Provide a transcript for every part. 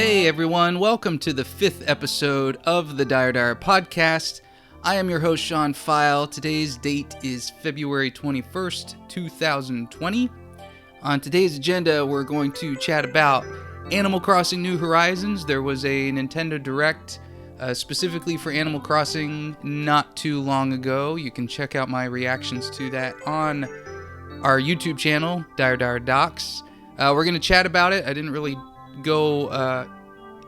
Hey everyone, welcome to the 5th episode of the Dire podcast. I am your host, Sean Pfeil. Today's date is February 21st, 2020. On today's agenda, we're going to chat about Animal Crossing New Horizons. There was a Nintendo Direct specifically for Animal Crossing not too long ago. You can check out my reactions to that on our YouTube channel, Dire Docs. We're going to chat about it. I didn't really go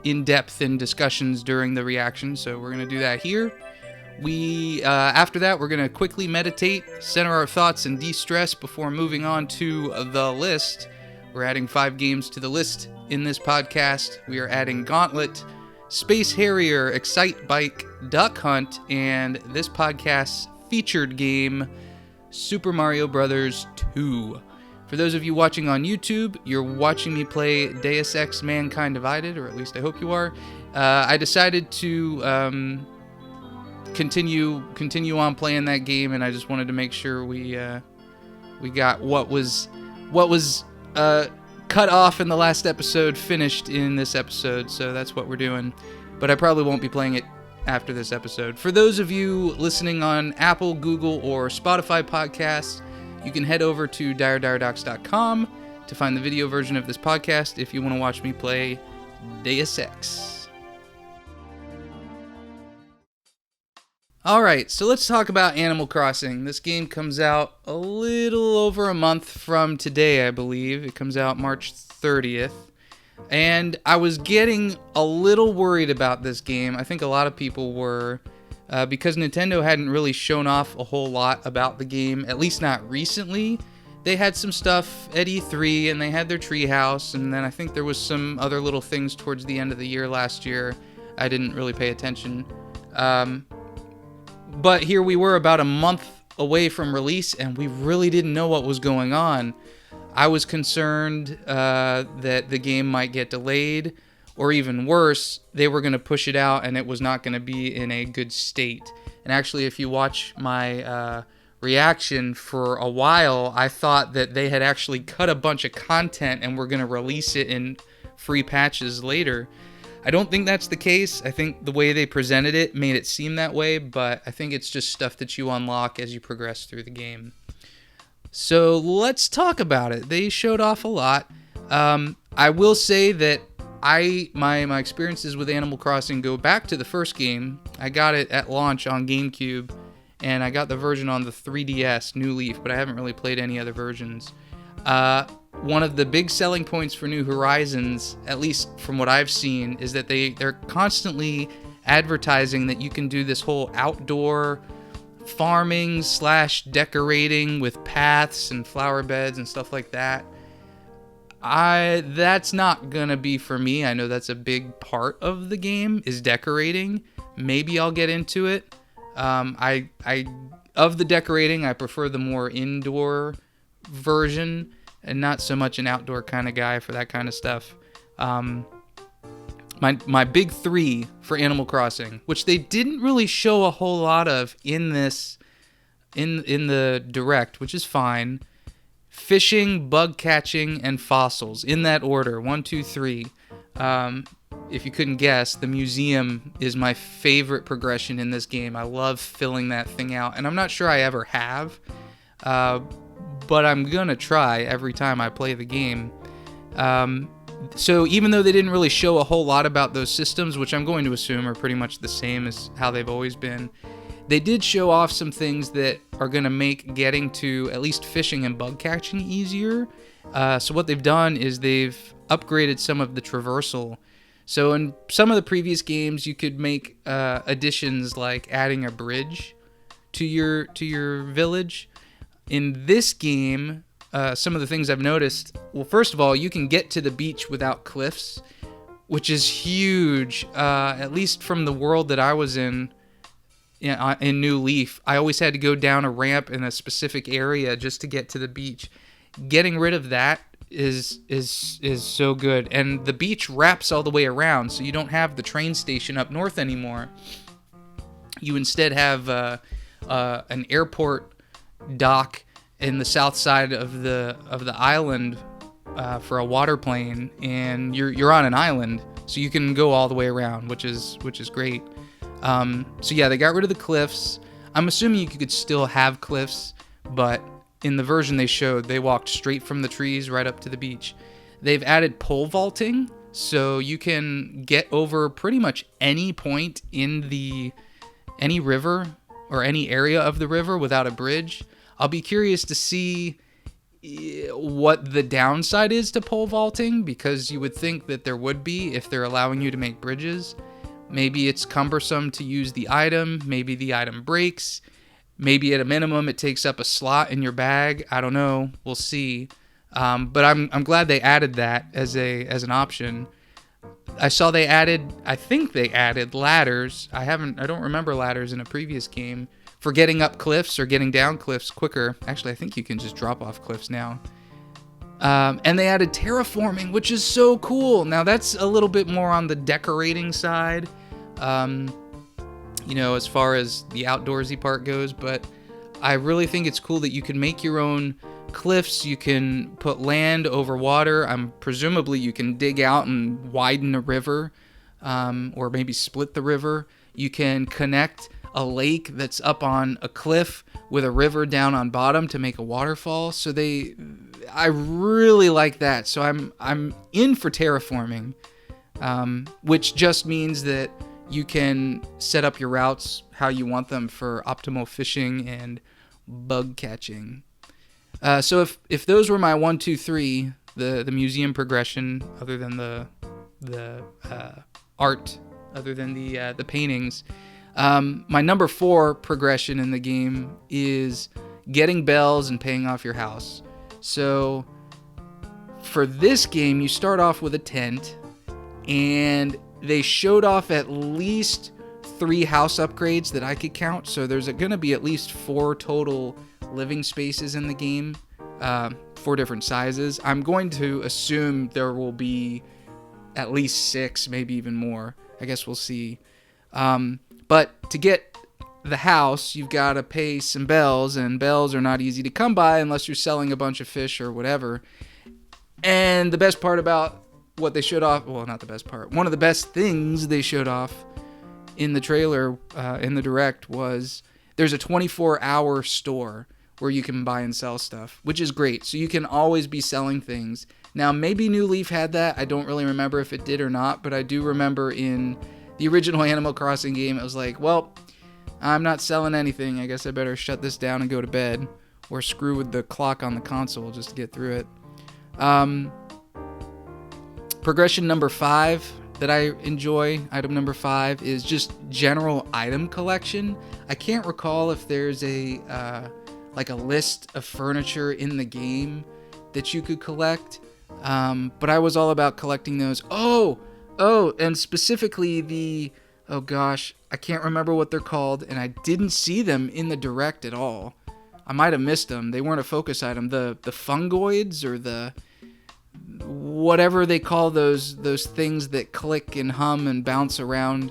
in-depth in discussions during the reaction, so we're going to do that here. After that, we're going to quickly meditate, center our thoughts, and de-stress before moving on to the list. We're adding 5 games to the list in this podcast. We are adding Gauntlet, Space Harrier, Excitebike, Duck Hunt, and this podcast's featured game, Super Mario Bros. 2. For those of you watching on YouTube, you're watching me play Deus Ex Mankind Divided, or at least I hope you are. I decided to continue on playing that game, and I just wanted to make sure we got what was cut off in the last episode finished in this episode, so that's what we're doing. But I probably won't be playing it after this episode. For those of you listening on Apple, Google, or Spotify podcasts, you can head over to dirediredocs.com to find the video version of this podcast if you want to watch me play Deus Ex. Alright, so let's talk about Animal Crossing. This game comes out a little over a month from today, I believe. It comes out March 30th. And I was getting a little worried about this game. I think a lot of people were. Because Nintendo hadn't really shown off a whole lot about the game, at least not recently. They had some stuff at E3, and they had their treehouse, and then I think there was some other little things towards the end of the year last year. I didn't really pay attention. But here we were about a month away from release, and we really didn't know what was going on. I was concerned that the game might get delayed, or even worse, they were going to push it out and it was not going to be in a good state. And actually, if you watch my reaction for a while, I thought that they had actually cut a bunch of content and were going to release it in free patches later. I don't think that's the case. I think the way they presented it made it seem that way, but I think it's just stuff that you unlock as you progress through the game. So let's talk about it. They showed off a lot. I will say that my experiences with Animal Crossing go back to the first game. I got it at launch on GameCube, and I got the version on the 3DS, New Leaf, but I haven't really played any other versions. One of the big selling points for New Horizons, at least from what I've seen, is that they're constantly advertising that you can do this whole outdoor farming / decorating with paths and flower beds and stuff like that. That's not gonna be for me. I know that's a big part of the game, is decorating. Maybe I'll get into it. Of the decorating, I prefer the more indoor version and not so much an outdoor kind of guy for that kind of stuff. My big 3 for Animal Crossing, which they didn't really show a whole lot of in this in the Direct, which is fine. Fishing, bug catching, and fossils, in that order, 1, 2, 3. If you couldn't guess, the museum is my favorite progression in this game. I love filling that thing out, and I'm not sure I ever have, but I'm gonna try every time I play the game. So even though they didn't really show a whole lot about those systems, which I'm going to assume are pretty much the same as how they've always been, they did show off some things that are going to make getting to at least fishing and bug catching easier. So what they've done is they've upgraded some of the traversal. So in some of the previous games, you could make additions like adding a bridge to your village. In this game, some of the things I've noticed, well, first of all, you can get to the beach without cliffs, which is huge. At least from the world that I was in New Leaf, I always had to go down a ramp in a specific area just to get to the beach. Getting rid of that is so good, and the beach wraps all the way around, so you don't have the train station up north anymore. You instead have an airport dock in the south side of the island for a water plane, and you're on an island. so you can go all the way around, which is great. So yeah, they got rid of the cliffs. I'm assuming you could still have cliffs, but in the version they showed, they walked straight from the trees right up to the beach. They've added pole vaulting, so you can get over pretty much any point in any river or any area of the river without a bridge. I'll be curious to see what the downside is to pole vaulting, because you would think that there would be if they're allowing you to make bridges. Maybe it's cumbersome to use the item. Maybe the item breaks. Maybe at a minimum it takes up a slot in your bag. I don't know. We'll see. But I'm glad they added that as an option. I saw I think they added ladders. I don't remember ladders in a previous game for getting up cliffs or getting down cliffs quicker. Actually, I think you can just drop off cliffs now. And they added terraforming, which is so cool. Now that's a little bit more on the decorating side, as far as the outdoorsy part goes, but I really think it's cool that you can make your own cliffs. You can put land over water. Presumably you can dig out and widen a river, or maybe split the river. You can connect a lake that's up on a cliff with a river down on bottom to make a waterfall. So I really like that. So I'm in for terraforming, which just means that you can set up your routes how you want them for optimal fishing and bug catching. So if those were my 1, 2, 3, the museum progression, other than the art, other than the paintings, my number 4 progression in the game is getting bells and paying off your house. So for this game, you start off with a tent, and they showed off at least 3 house upgrades that I could count. So there's going to be at least 4 total living spaces in the game, 4 different sizes. I'm going to assume there will be at least 6, maybe even more. I guess we'll see. But to get the house, you've got to pay some bells, and bells are not easy to come by unless you're selling a bunch of fish or whatever. And the best part about what they showed off, well, not the best part, one of the best things they showed off in the trailer, in the direct, was there's a 24-hour store where you can buy and sell stuff, which is great. So you can always be selling things. Now, maybe New Leaf had that. I don't really remember if it did or not, but I do remember in the original Animal Crossing game, it was like, well, I'm not selling anything. I guess I better shut this down and go to bed, or screw with the clock on the console just to get through it. Progression number 5 that I enjoy, item number 5, is just general item collection. I can't recall if there's a list of furniture in the game that you could collect, but I was all about collecting those. And specifically I can't remember what they're called, and I didn't see them in the direct at all. I might have missed them. They weren't a focus item. The fungoids, or the whatever they call those things that click and hum and bounce around.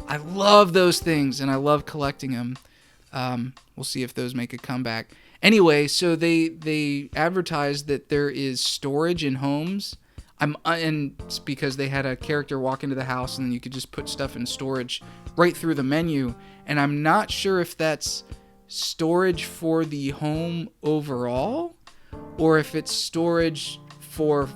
I love those things, and I love collecting them. We'll see if those make a comeback. Anyway, so they advertised that there is storage in homes. And it's because they had a character walk into the house, and then you could just put stuff in storage right through the menu. And I'm not sure if that's storage for the home overall, or if it's storage for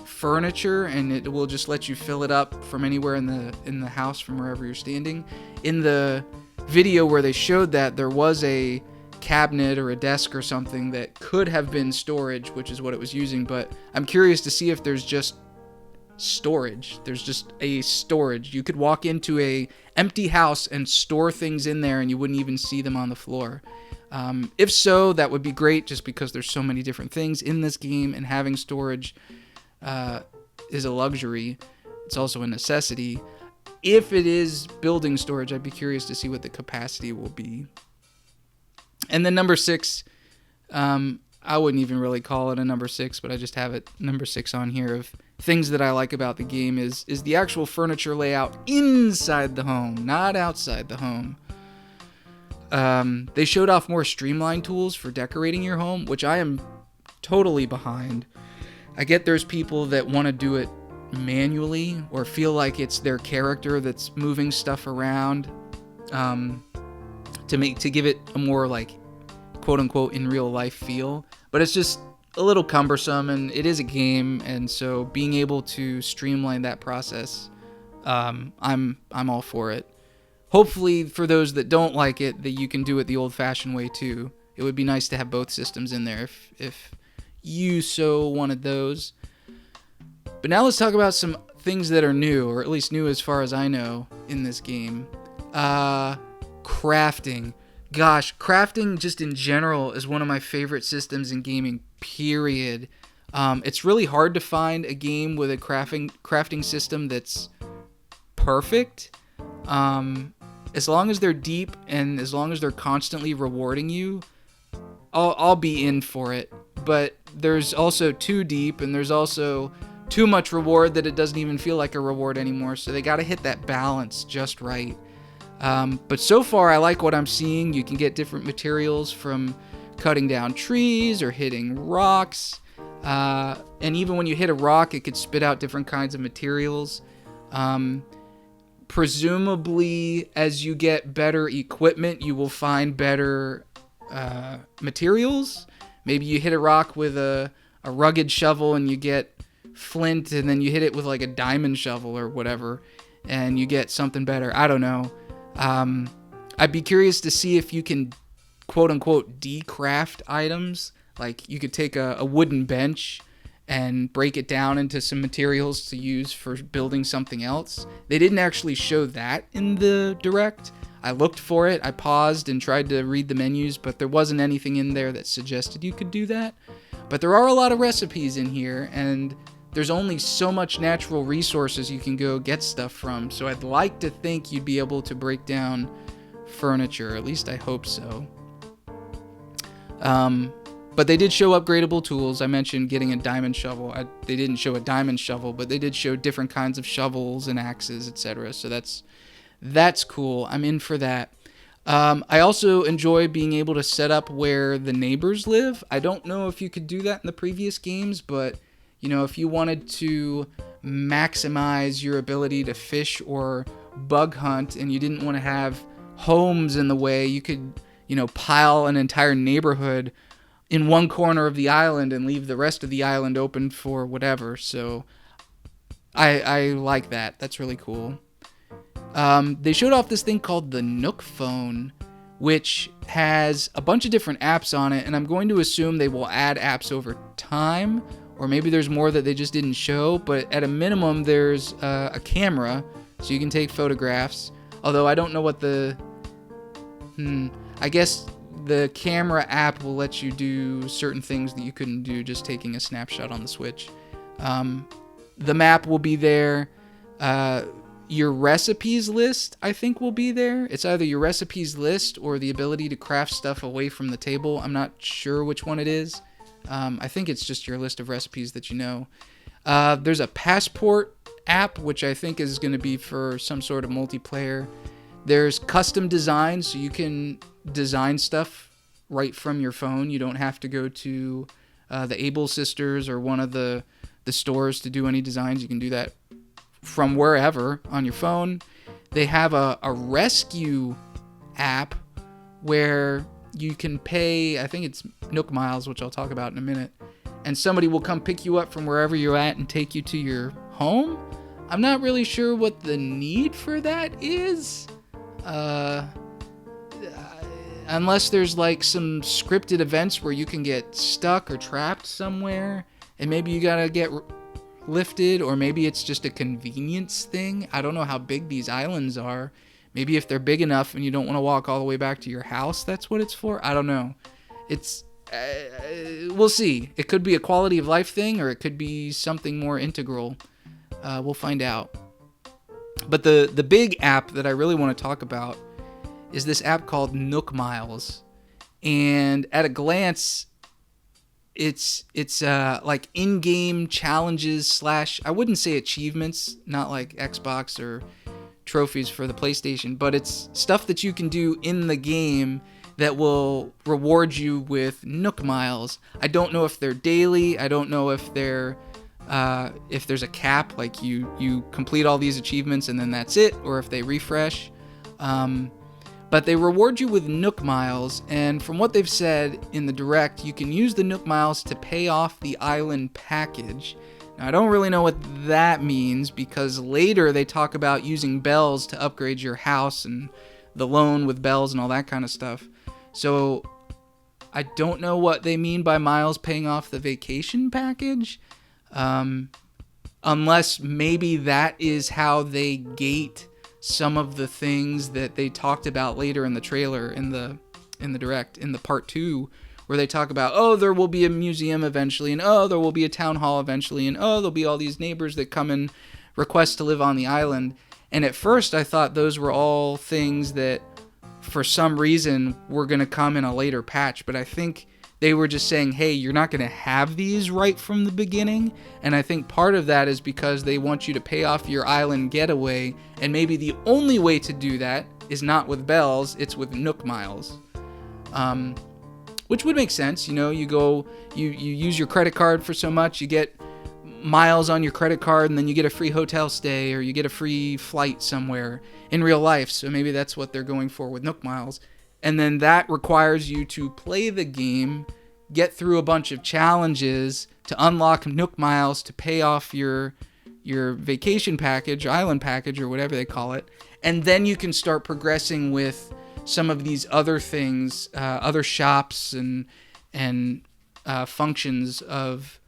furniture, and it will just let you fill it up from anywhere in the house from wherever you're standing. In the video where they showed that, there was a cabinet or a desk or something that could have been storage, which is what it was using, but I'm curious to see if there's just storage. There's just a storage. You could walk into a empty house and store things in there, and you wouldn't even see them on the floor. If so, that would be great, just because there's so many different things in this game, and having storage is a luxury. It's also a necessity. If it is building storage, I'd be curious to see what the capacity will be. And then number 6, I wouldn't even really call it a number 6, but I just have it number 6 on here, of things that I like about the game is the actual furniture layout inside the home, not outside the home. They showed off more streamlined tools for decorating your home, which I am totally behind. I get there's people that want to do it manually or feel like it's their character that's moving stuff around, to give it a more like quote unquote in real life feel. But it's just a little cumbersome, and it is a game, and so being able to streamline that process, I'm all for it. Hopefully for those that don't like it, that you can do it the old-fashioned way too. It would be nice to have both systems in there if you so wanted those. But now let's talk about some things that are new, or at least new as far as I know, in this game. Crafting. Gosh, crafting just in general is one of my favorite systems in gaming, period. It's really hard to find a game with a crafting system that's perfect. As long as they're deep and as long as they're constantly rewarding you, I'll be in for it. But there's also too deep, and there's also too much reward that it doesn't even feel like a reward anymore. So they got to hit that balance just right. But so far, I like what I'm seeing. You can get different materials from cutting down trees or hitting rocks. And even when you hit a rock, it could spit out different kinds of materials. Presumably, as you get better equipment, you will find better materials. Maybe you hit a rock with a rugged shovel and you get flint, and then you hit it with like a diamond shovel or whatever, and you get something better. I don't know. I'd be curious to see if you can quote unquote decraft items. Like you could take a wooden bench and break it down into some materials to use for building something else. They didn't actually show that in the direct. I looked for it, I paused and tried to read the menus, but there wasn't anything in there that suggested you could do that. But there are a lot of recipes in here, and there's only so much natural resources you can go get stuff from, so I'd like to think you'd be able to break down furniture. At least I hope so. But they did show upgradable tools. I mentioned getting a diamond shovel. They didn't show a diamond shovel, but they did show different kinds of shovels and axes, etc. So that's cool. I'm in for that. I also enjoy being able to set up where the neighbors live. I don't know if you could do that in the previous games, but you know, if you wanted to maximize your ability to fish or bug hunt and you didn't want to have homes in the way, you could, you know, pile an entire neighborhood in one corner of the island and leave the rest of the island open for whatever. So I like that. That's really cool. They showed off this thing called the Nook Phone, which has a bunch of different apps on it, and I'm going to assume they will add apps over time, or maybe there's more that they just didn't show, but at a minimum there's a camera, so you can take photographs, although I don't know what I guess the camera app will let you do certain things that you couldn't do just taking a snapshot on the Switch. The map will be there. Your recipes list, I think, will be there. It's either your recipes list or the ability to craft stuff away from the table. I'm not sure which one it is. I think it's just your list of recipes that you know. There's a passport app, which I think is going to be for some sort of multiplayer. There's custom design, so you can design stuff right from your phone. You don't have to go to the Able Sisters or one of the stores to do any designs. You can do that from wherever on your phone. They have a rescue app where you can pay, I think it's Nook Miles, which I'll talk about in a minute, and somebody will come pick you up from wherever you're at and take you to your home. I'm not really sure what the need for that is. Unless there's like some scripted events where you can get stuck or trapped somewhere and maybe you gotta get lifted, or maybe it's just a convenience thing. I don't know how big these islands are. Maybe if they're big enough and you don't want to walk all the way back to your house, that's what it's for. I don't know. It's we'll see. It could be a quality of life thing, or it could be something more integral. We'll find out. But the big app that I really want to talk about is this app called Nook Miles. And at a glance, it's like in-game challenges / I wouldn't say achievements, not like Xbox or trophies for the PlayStation, but it's stuff that you can do in the game that will reward you with Nook Miles. I don't know if they're daily. I don't know if they're if there's a cap, like you complete all these achievements and then that's it, or if they refresh. But they reward you with Nook Miles, and from what they've said in the Direct, you can use the Nook Miles to pay off the island package. Now, I don't really know what that means, because later they talk about using bells to upgrade your house and the loan with bells and all that kind of stuff. So I don't know what they mean by Miles paying off the vacation package, unless maybe that is how they gate some of the things that they talked about later in the trailer, in the Direct, in the part 2, where they talk about, oh, there will be a museum eventually, and oh, there will be a town hall eventually, and oh, there'll be all these neighbors that come and request to live on the island. And at first I thought those were all things that for some reason were going to come in a later patch, but I think they were just saying, hey, you're not going to have these right from the beginning. And I think part of that is because they want you to pay off your island getaway, and maybe the only way to do that is not with bells, it's with Nook Miles. Which would make sense. You use your credit card for so much, you get miles on your credit card, and then you get a free hotel stay, or you get a free flight somewhere in real life. So maybe that's what they're going for with Nook Miles. And then that requires you to play the game, get through a bunch of challenges to unlock Nook Miles to pay off your vacation package, island package, or whatever they call it. And then you can start progressing with some of these other things, other shops and functions of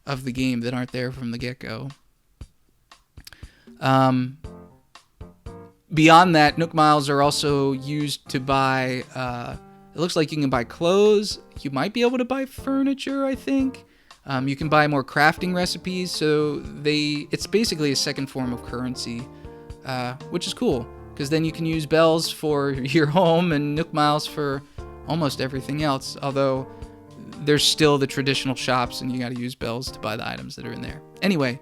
the game that aren't there from the get-go. Beyond that, Nook Miles are also used to buy, it looks like you can buy clothes. You might be able to buy furniture, I think. You can buy more crafting recipes, so it's basically a second form of currency, which is cool, because then you can use bells for your home and Nook Miles for almost everything else, although there's still the traditional shops and you got to use bells to buy the items that are in there. Anyway,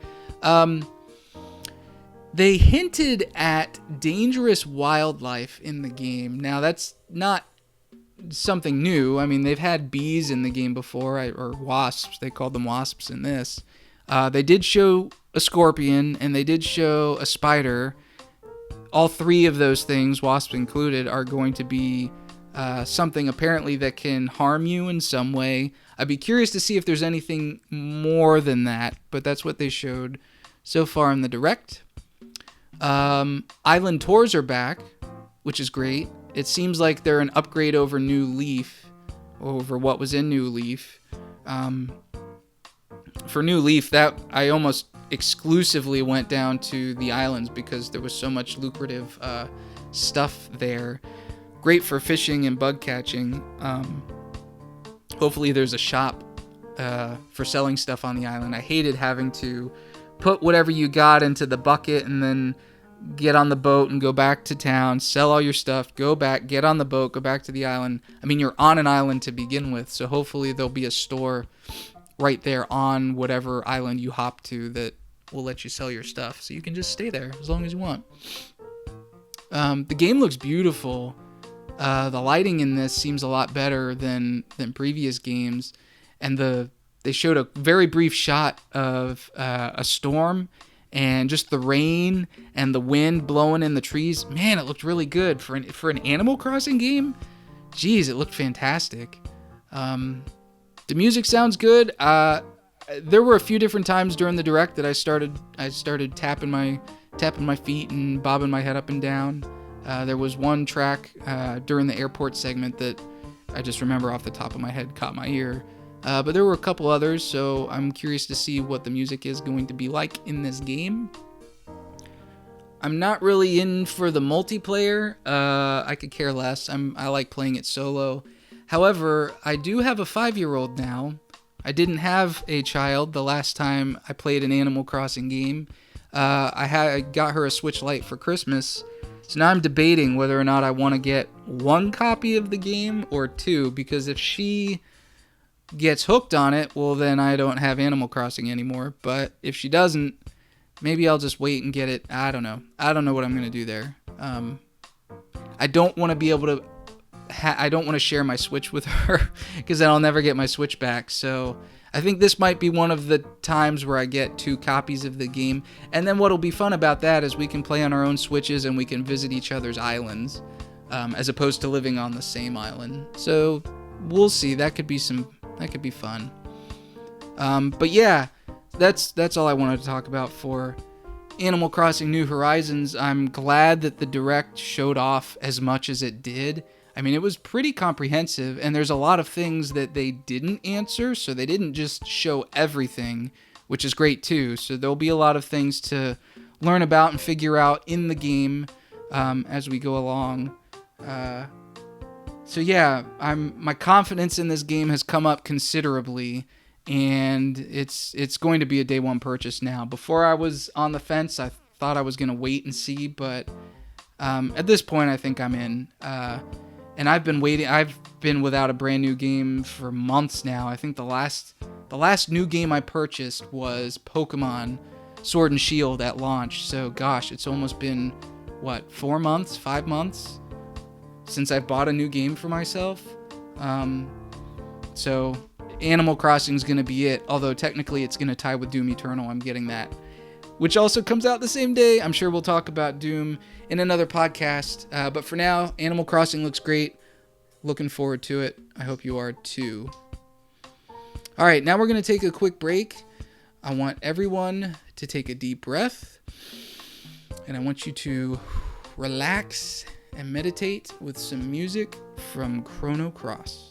they hinted at dangerous wildlife in the game. Now, that's not something new. I mean, they've had bees in the game before, or wasps. They called them wasps in this. They did show a scorpion, and they did show a spider. All three of those things, wasps included, are going to be something apparently that can harm you in some way. I'd be curious to see if there's anything more than that, but that's what they showed so far in the Direct. Island tours are back, which is great. It seems like they're an upgrade over New Leaf, over what was in New Leaf. For New Leaf, that I almost exclusively went down to the islands because there was so much lucrative stuff there. Great for fishing and bug catching. Hopefully there's a shop for selling stuff on the island. I hated having to put whatever you got into the bucket and then get on the boat and go back to town, sell all your stuff, go back, get on the boat, go back to the island. I mean, you're on an island to begin with, so hopefully there'll be a store right there on whatever island you hop to that will let you sell your stuff, so you can just stay there as long as you want. The game looks beautiful. The lighting in this seems a lot better than previous games, and they showed a very brief shot of a storm and just the rain and the wind blowing in the trees. Man, it looked really good for an Animal Crossing game. Jeez, it looked fantastic. The music sounds good. There were a few different times during the Direct that I started tapping my feet and bobbing my head up and down. There was one track during the airport segment that I just remember off the top of my head caught my ear. But there were a couple others, so I'm curious to see what the music is going to be like in this game. I'm not really in for the multiplayer. I could care less. I like playing it solo. However, I do have a 5-year-old now. I didn't have a child the last time I played an Animal Crossing game. I got her a Switch Lite for Christmas. So now I'm debating whether or not I want to get 1 copy of the game or 2, because if she gets hooked on it, well, then I don't have Animal Crossing anymore. But if she doesn't, maybe I'll just wait and get it. I don't know what I'm going to do there. I don't want to be able to... I don't want to share my Switch with her because then I'll never get my Switch back. So I think this might be one of the times where I get 2 copies of the game. And then what'll be fun about that is we can play on our own Switches and we can visit each other's islands, as opposed to living on the same island. So we'll see. That could be fun. But yeah, that's all I wanted to talk about for Animal Crossing New Horizons. I'm glad that the Direct showed off as much as it did. I mean, it was pretty comprehensive, and there's a lot of things that they didn't answer, so they didn't just show everything, which is great too. So there'll be a lot of things to learn about and figure out in the game as we go along. So yeah, my confidence in this game has come up considerably, and it's going to be a day one purchase now. Before I was on the fence, I thought I was going to wait and see, but at this point, I think I'm in. And I've been waiting. I've been without a brand new game for months now. I think the last new game I purchased was Pokemon Sword and Shield at launch. So gosh, it's almost been 4 months, 5 months since I've bought a new game for myself. So Animal Crossing is going to be it. Although technically it's going to tie with Doom Eternal. I'm getting that, which also comes out the same day. I'm sure we'll talk about Doom in another podcast. But for now, Animal Crossing looks great. Looking forward to it. I hope you are too. All right, now we're going to take a quick break. I want everyone to take a deep breath. And I want you to relax and meditate with some music from Chrono Cross.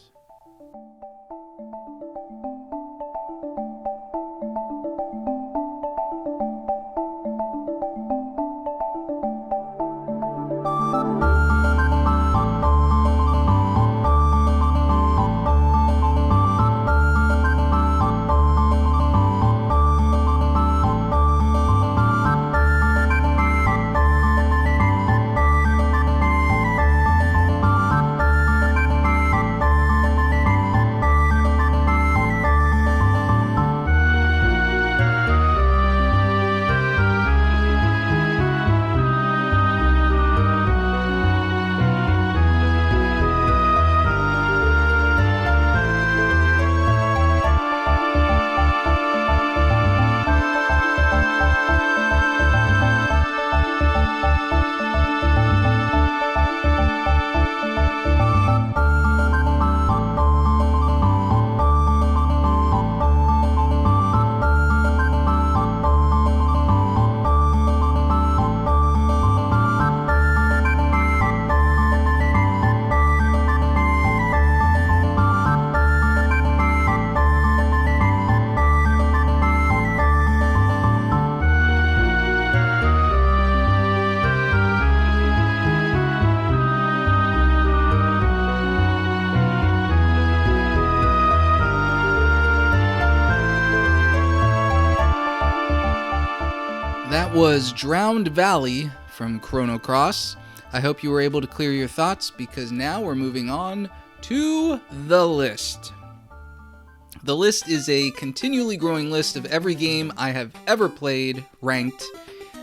Was Drowned Valley from Chrono Cross. I hope you were able to clear your thoughts, because now we're moving on to the list. The list is a continually growing list of every game I have ever played, ranked.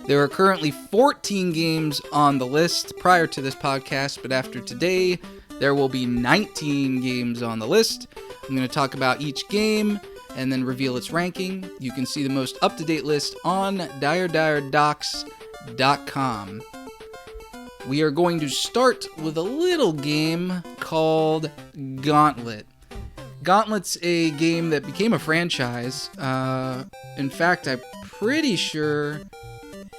There are currently 14 games on the list prior to this podcast, but after today, there will be 19 games on the list. I'm going to talk about each game and then reveal its ranking. You can see the most up-to-date list on DireDireDocs.com. We are going to start with a little game called Gauntlet. Gauntlet's a game that became a franchise. In fact, I'm pretty sure,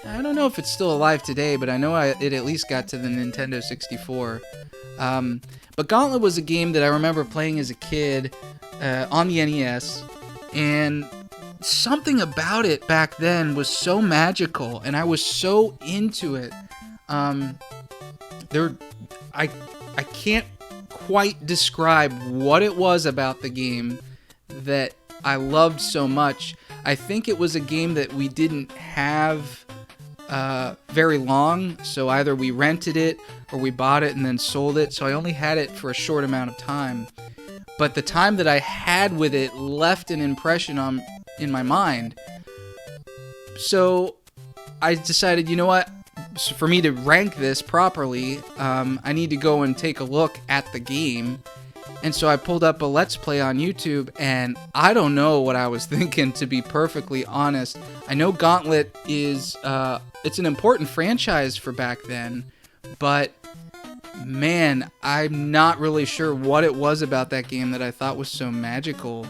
I don't know if it's still alive today, but I know it at least got to the Nintendo 64. But Gauntlet was a game that I remember playing as a kid on the NES. And something about it back then was so magical, and I was so into it. I can't quite describe what it was about the game that I loved so much. I think it was a game that we didn't have very long, so either we rented it or we bought it and then sold it, so I only had it for a short amount of time. But the time that I had with it left an impression in my mind. So I decided, you know what? for me to rank this properly, I need to go and take a look at the game. And so I pulled up a Let's Play on YouTube, and I don't know what I was thinking, to be perfectly honest. I know Gauntlet is, it's an important franchise for back then, but man, I'm not really sure what it was about that game that I thought was so magical.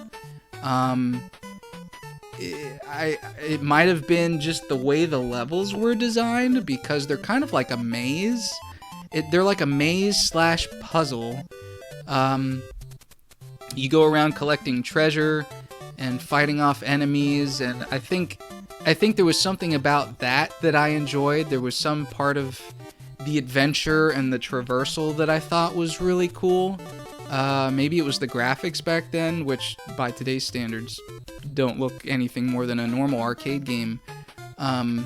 It might have been just the way the levels were designed, because they're kind of like a maze. They're like a maze / puzzle. You go around collecting treasure and fighting off enemies, and I think there was something about that I enjoyed. There was some part of the adventure and the traversal that I thought was really cool. Maybe it was the graphics back then, which by today's standards don't look anything more than a normal arcade game. I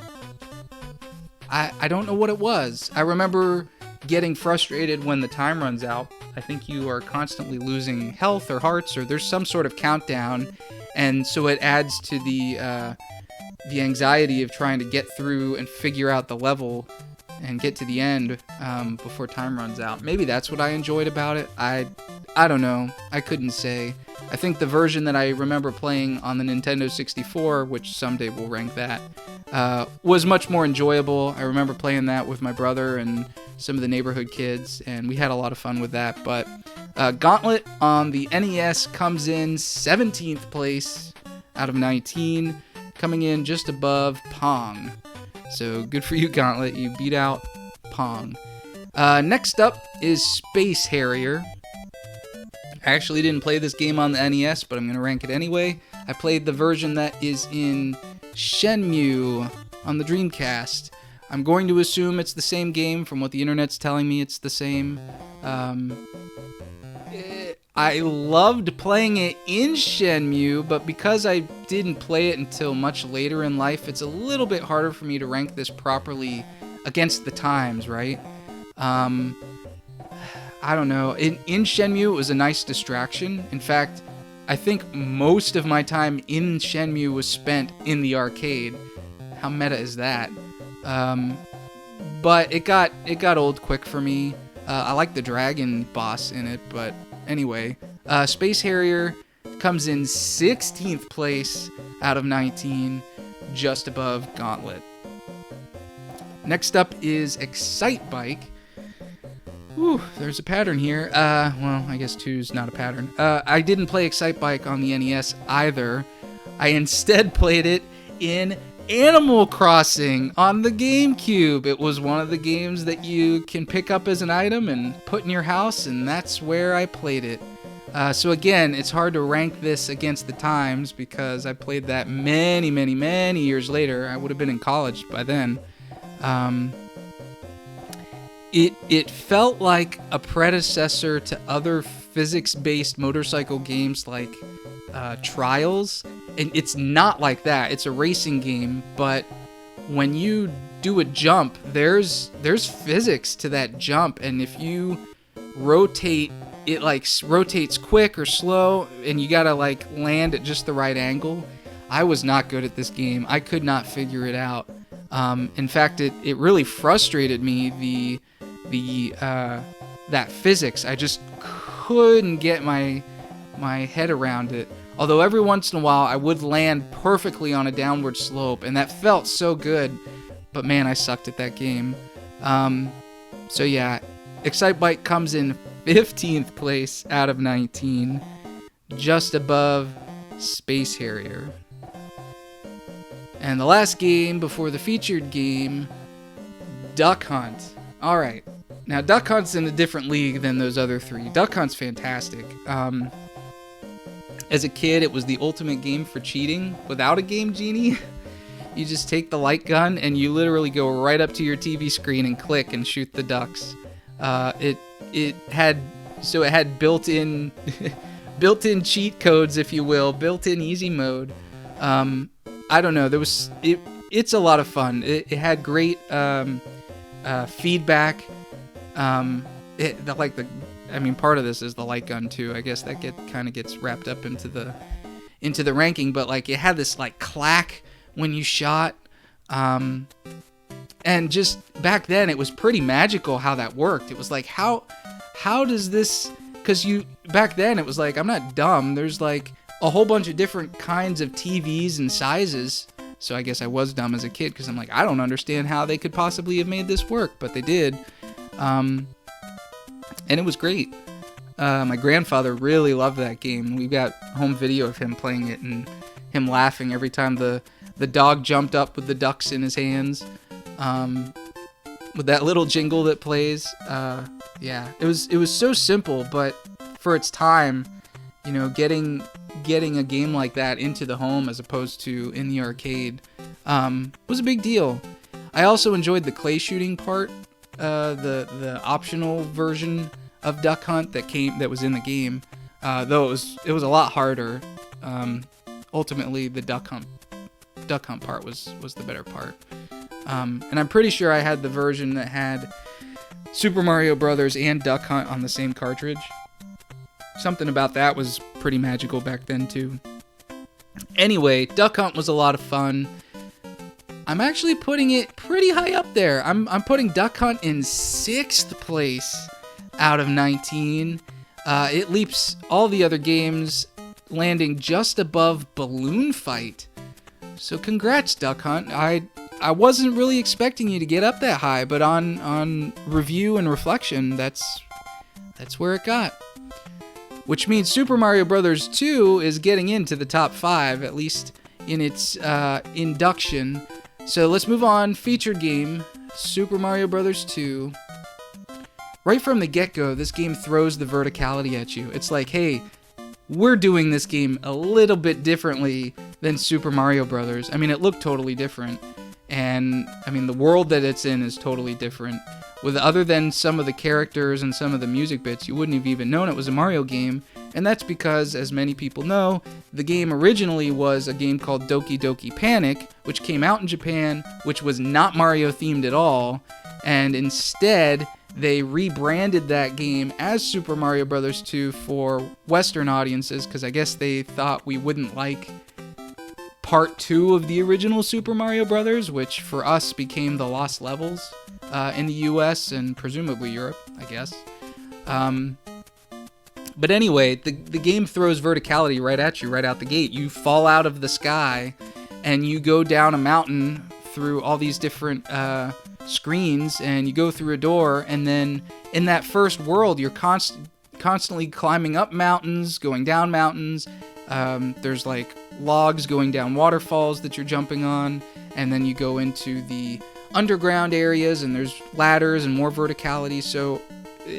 don't know what it was. I remember getting frustrated when the time runs out. I think you are constantly losing health or hearts, or there's some sort of countdown, and so it adds to the anxiety of trying to get through and figure out the level and get to the end before time runs out. Maybe that's what I enjoyed about it. I don't know. I couldn't say. I think the version that I remember playing on the Nintendo 64, which someday we'll rank that, was much more enjoyable. I remember playing that with my brother and some of the neighborhood kids, and we had a lot of fun with that. But Gauntlet on the NES comes in 17th place out of 19, coming in just above Pong. So good for you, Gauntlet. You beat out Pong. Next up is Space Harrier. I actually didn't play this game on the NES, but I'm going to rank it anyway. I played the version that is in Shenmue on the Dreamcast. I'm going to assume it's the same game. From what the internet's telling me, it's the same. I loved playing it in Shenmue, but because I didn't play it until much later in life, it's a little bit harder for me to rank this properly against the times, right? I don't know. In Shenmue, it was a nice distraction. In fact, I think most of my time in Shenmue was spent in the arcade. How meta is that? But it got old quick for me. I like the dragon boss in it, but anyway. Space Harrier comes in 16th place out of 19, just above Gauntlet. Next up is Excitebike. Whew, there's a pattern here. Well, I guess 2's not a pattern. I didn't play Excitebike on the NES either. I instead played it in Animal Crossing on the GameCube. It was one of the games that you can pick up as an item and put in your house, and that's where I played it. So again, it's hard to rank this against the times because I played that many, many, many years later. I would have been in college by then. It felt like a predecessor to other physics-based motorcycle games like Trials, and it's not like that. It's a racing game, but when you do a jump, there's physics to that jump, and if you rotate, it like rotates quick or slow, and you gotta like land at just the right angle. I was not good at this game. I could not figure it out. In fact, it really frustrated me, that physics. I just couldn't get my head around it. Although every once in a while I would land perfectly on a downward slope, and that felt so good. But man, I sucked at that game. So yeah, Excitebike comes in 15th place out of 19, just above Space Harrier. And the last game before the featured game, Duck Hunt. Alright, now Duck Hunt's in a different league than those other three. Duck Hunt's fantastic. As a kid, it was the ultimate game for cheating without a Game Genie. You just take the light gun and you literally go right up to your TV screen and click and shoot the ducks. It had built-in built-in cheat codes, if you will, built-in easy mode. I don't know. It's a lot of fun. It had great feedback. Part of this is the light gun too. I guess that kind of gets wrapped up into the ranking. But like it had this like clack when you shot. And just back then, it was pretty magical how that worked. It was like, how does this... Because back then, it was like, I'm not dumb. There's like a whole bunch of different kinds of TVs and sizes. So I guess I was dumb as a kid, because I'm like, I don't understand how they could possibly have made this work. But they did. And it was great. My grandfather really loved that game. We've got home video of him playing it and him laughing every time the dog jumped up with the ducks in his hands. With that little jingle that plays. Yeah, it was so simple, but for its time, you know, getting a game like that into the home as opposed to in the arcade was a big deal. I also enjoyed the clay shooting part, the optional version of Duck Hunt that was in the game, though it was a lot harder. Ultimately, the Duck Hunt part was the better part. And I'm pretty sure I had the version that had Super Mario Brothers and Duck Hunt on the same cartridge. Something about that was pretty magical back then too. Anyway, Duck Hunt was a lot of fun. I'm actually putting it pretty high up there. I'm putting Duck Hunt in 6th place out of 19. It leaps all the other games, landing just above Balloon Fight. So congrats, Duck Hunt. I wasn't really expecting you to get up that high, but on review and reflection, that's where it got. Which means Super Mario Bros. 2 is getting into the top 5, at least in its induction. So let's move on. Featured game, Super Mario Bros. 2. Right from the get-go, this game throws the verticality at you. It's like, hey, we're doing this game a little bit differently than Super Mario Bros. I mean, it looked totally different. And, I mean, the world that it's in is totally different. Other than some of the characters and some of the music bits, you wouldn't have even known it was a Mario game. And that's because, as many people know, the game originally was a game called Doki Doki Panic, which came out in Japan, which was not Mario-themed at all. And instead, they rebranded that game as Super Mario Bros. 2 for Western audiences, because I guess they thought we wouldn't like Part 2 of the original Super Mario Bros., which for us became the Lost Levels in the US and presumably Europe, I guess. But anyway, the game throws verticality right at you, right out the gate. You fall out of the sky and you go down a mountain through all these different screens, and you go through a door, and then in that first world, you're constantly climbing up mountains, going down mountains. There's like logs going down waterfalls that you're jumping on, and then you go into the underground areas, and there's ladders and more verticality. So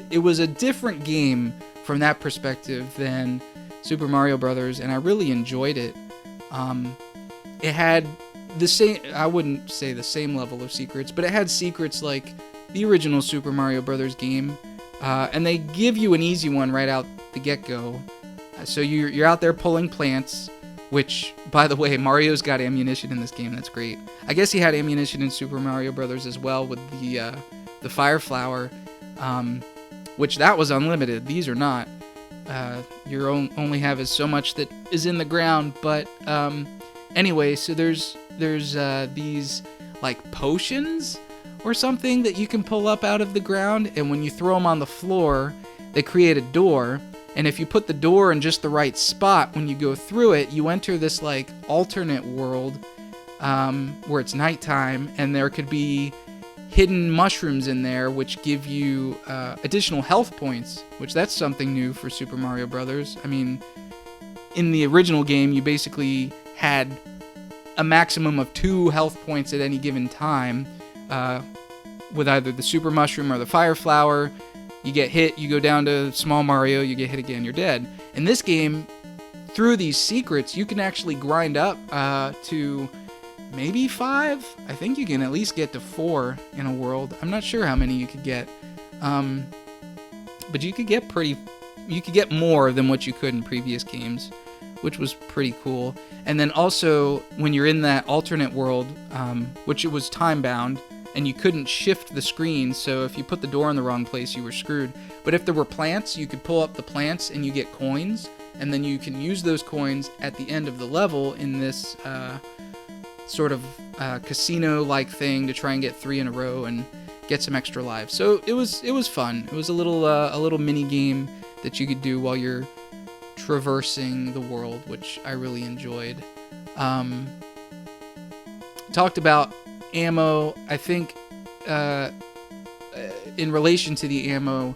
it was a different game from that perspective than Super Mario Brothers, and I really enjoyed it. It had the same, I wouldn't say the same level of secrets, but it had secrets like the original Super Mario Brothers game, and they give you an easy one right out the get-go. So you're out there pulling plants, which, by the way, Mario's got ammunition in this game. That's great. I guess he had ammunition in Super Mario Brothers as well with the Fire Flower, which that was unlimited. These are not. You only have so much that is in the ground. But anyway, so there's these like potions or something that you can pull up out of the ground, and when you throw them on the floor, they create a door. And if you put the door in just the right spot, when you go through it, you enter this like alternate world where it's nighttime, and there could be hidden mushrooms in there which give you additional health points, which that's something new for Super Mario Brothers. I mean, in the original game, you basically had a maximum of 2 health points at any given time with either the Super Mushroom or the Fire Flower. You get hit, you go down to Small Mario, you get hit again, you're dead. In this game, through these secrets, you can actually grind up to maybe 5. I think you can at least get to 4 in a world. I'm not sure how many you could get. But you could get more than what you could in previous games, which was pretty cool. And then also, when you're in that alternate world, which it was time-bound, and you couldn't shift the screen, so if you put the door in the wrong place, you were screwed. But if there were plants, you could pull up the plants and you get coins, and then you can use those coins at the end of the level in this sort of casino-like thing to try and get 3 in a row and get some extra lives. So it was fun. It was a little mini game that you could do while you're traversing the world, which I really enjoyed. Talked about ammo. I think in relation to the ammo,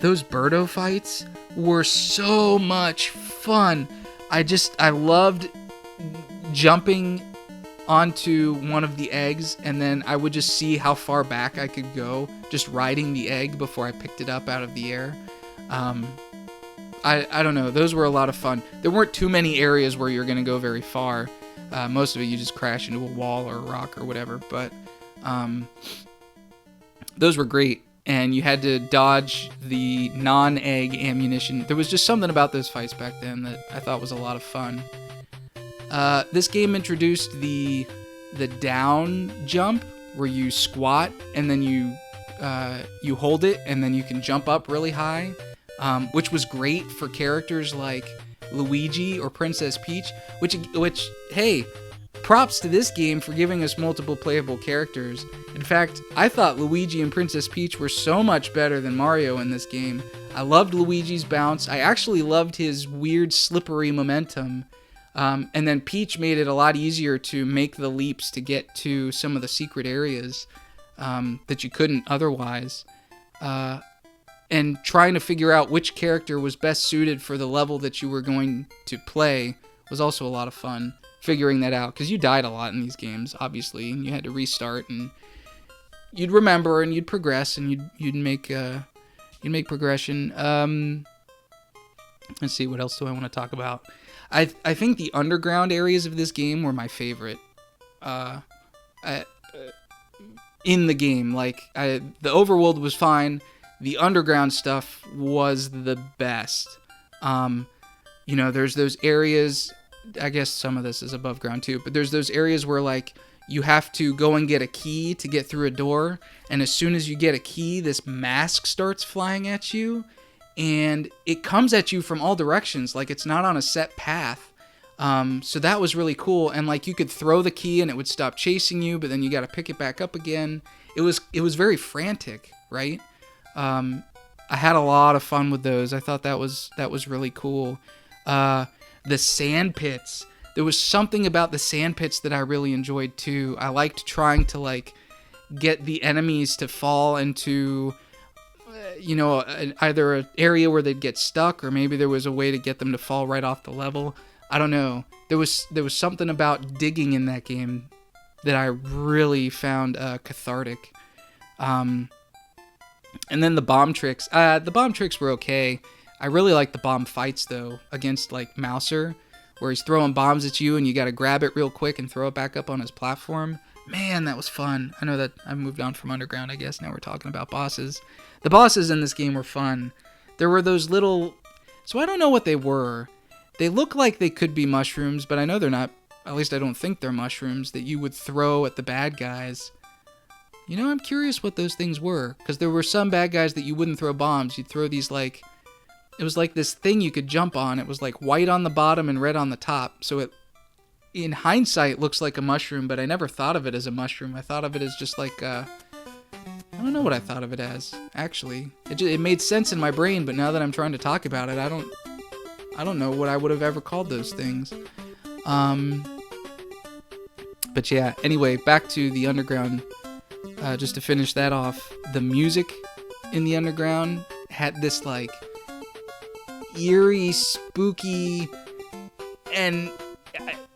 those Birdo fights were so much fun. I loved jumping onto one of the eggs, and then I would just see how far back I could go just riding the egg before I picked it up out of the air. I don't know. Those were a lot of fun. There weren't too many areas where you're going to go very far. Most of it you just crash into a wall or a rock or whatever. But those were great. And you had to dodge the non-egg ammunition. There was just something about those fights back then that I thought was a lot of fun. This game introduced the down jump, where you squat and then you hold it and then you can jump up really high, which was great for characters like Luigi or Princess Peach. Which hey, props to this game for giving us multiple playable characters. In fact, I thought Luigi and Princess Peach were so much better than Mario in this game. I loved Luigi's bounce. I actually loved his weird slippery momentum. And then Peach made it a lot easier to make the leaps to get to some of the secret areas that you couldn't otherwise. And trying to figure out which character was best suited for the level that you were going to play was also a lot of fun, figuring that out. Because you died a lot in these games, obviously, and you had to restart, and you'd remember, and you'd progress, and you'd make progression. Let's see, what else do I want to talk about? I think the underground areas of this game were my favorite in the game. Like, the overworld was fine. The underground stuff was the best. There's those areas, I guess some of this is above ground too, but there's those areas where, like, you have to go and get a key to get through a door, and as soon as you get a key, this mask starts flying at you, and it comes at you from all directions, like it's not on a set path. So that was really cool, and like you could throw the key and it would stop chasing you, but then you got to pick it back up again. It was very frantic, right? I had a lot of fun with those. I thought that was really cool. The sand pits. There was something about the sand pits that I really enjoyed too. I liked trying to like get the enemies to fall into either an area where they'd get stuck, or maybe there was a way to get them to fall right off the level. I don't know. There was something about digging in that game that I really found cathartic. And then the bomb tricks. The bomb tricks were okay. I really like the bomb fights though, against like Mouser, where he's throwing bombs at you and you got to grab it real quick and throw it back up on his platform. Man, that was fun. I know that I moved on from Underground, I guess. Now we're talking about bosses. The bosses in this game were fun. There were those little... So I don't know what they were. They look like they could be mushrooms, but I know they're not. At least I don't think they're mushrooms that you would throw at the bad guys. I'm curious what those things were. Because there were some bad guys that you wouldn't throw bombs. You'd throw these like... It was like this thing you could jump on. It was like white on the bottom and red on the top. So it... In hindsight, looks like a mushroom, but I never thought of it as a mushroom. I thought of it as just like, I don't know what I thought of it as, actually. It made sense in my brain, but now that I'm trying to talk about it, I don't know what I would have ever called those things. But yeah, anyway, back to the Underground. Just to finish that off, the music in the Underground had this, like, eerie, spooky, and...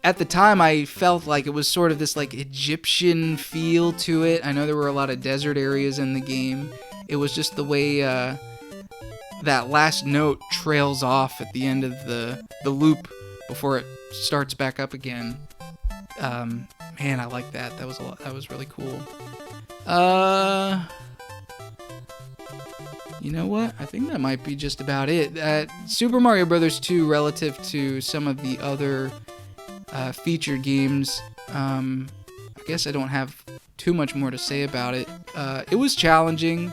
At the time, I felt like it was sort of this like Egyptian feel to it. I know there were a lot of desert areas in the game. It was just the way that last note trails off at the end of the loop before it starts back up again. Man, I like that. That was really cool. You know what? I think that might be just about it. Super Mario Bros. 2, relative to some of the other featured games, I guess I don't have too much more to say about it. It was challenging,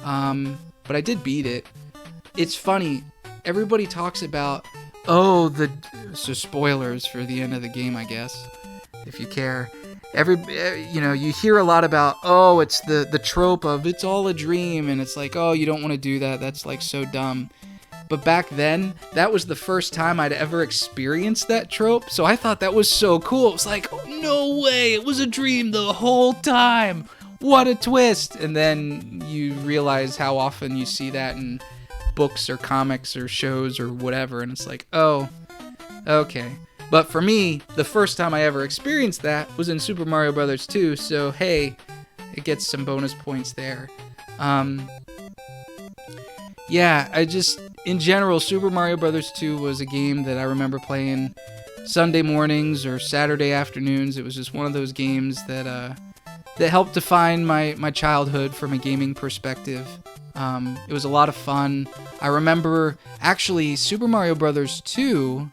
but I did beat it. It's funny, everybody talks about, so spoilers for the end of the game, I guess, if you care. you hear a lot about, oh, it's the trope of it's all a dream, and it's like, oh, you don't want to do that. That's like so dumb. But back then, that was the first time I'd ever experienced that trope, so I thought that was so cool. It was like, oh, no way, it was a dream the whole time. What a twist! And then you realize how often you see that in books or comics or shows or whatever, and it's like, oh, okay. But for me, the first time I ever experienced that was in Super Mario Bros. 2, so hey, it gets some bonus points there. In general, Super Mario Bros. 2 was a game that I remember playing Sunday mornings or Saturday afternoons. It was just one of those games that helped define my childhood from a gaming perspective. It was a lot of fun. I remember, actually, Super Mario Bros. 2,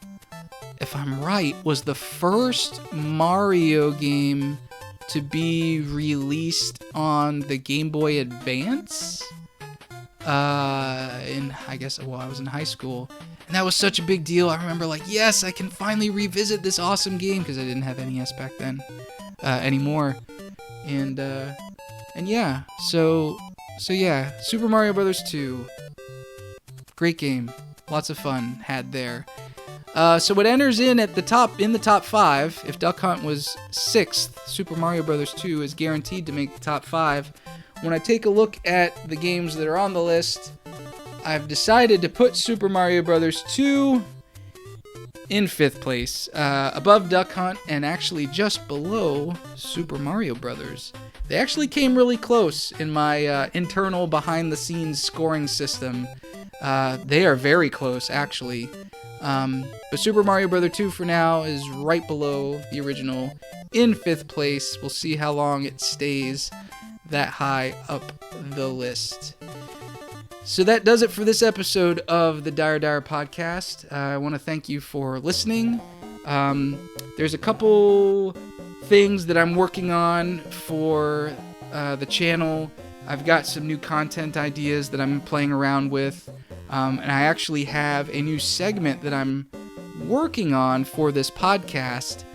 if I'm right, was the first Mario game to be released on the Game Boy Advance. I was in high school, and that was such a big deal. I remember, like, yes, I can finally revisit this awesome game, because I didn't have NES back then anymore. So yeah, Super Mario Bros. 2, great game, lots of fun had there. So it enters in the top 5. If Duck Hunt was 6th, Super Mario Bros. 2 is guaranteed to make the top 5. When I take a look at the games that are on the list, I've decided to put Super Mario Bros. 2 in 5th place, above Duck Hunt and actually just below Super Mario Bros. They actually came really close in my internal behind-the-scenes scoring system. They are very close, actually. But Super Mario Bros. 2 for now is right below the original in 5th place. We'll see how long it stays that high up the list. So that does it for this episode of the Dire podcast. I want to thank you for listening. There's a couple things that I'm working on for the channel. I've got some new content ideas that I'm playing around with. And I actually have a new segment that I'm working on for this podcast.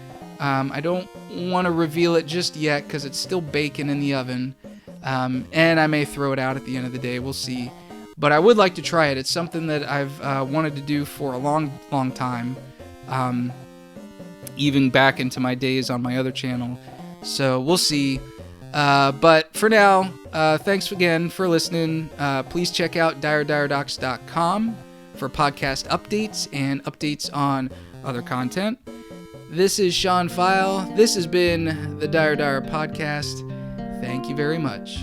I don't want to reveal it just yet because it's still baking in the oven. And I may throw it out at the end of the day. We'll see. But I would like to try it. It's something that I've wanted to do for a long, long time. Even back into my days on my other channel. So we'll see. But for now, thanks again for listening. Please check out dirediredocs.com for podcast updates and updates on other content. This is Sean Pfeil. This has been the Dire podcast. Thank you very much.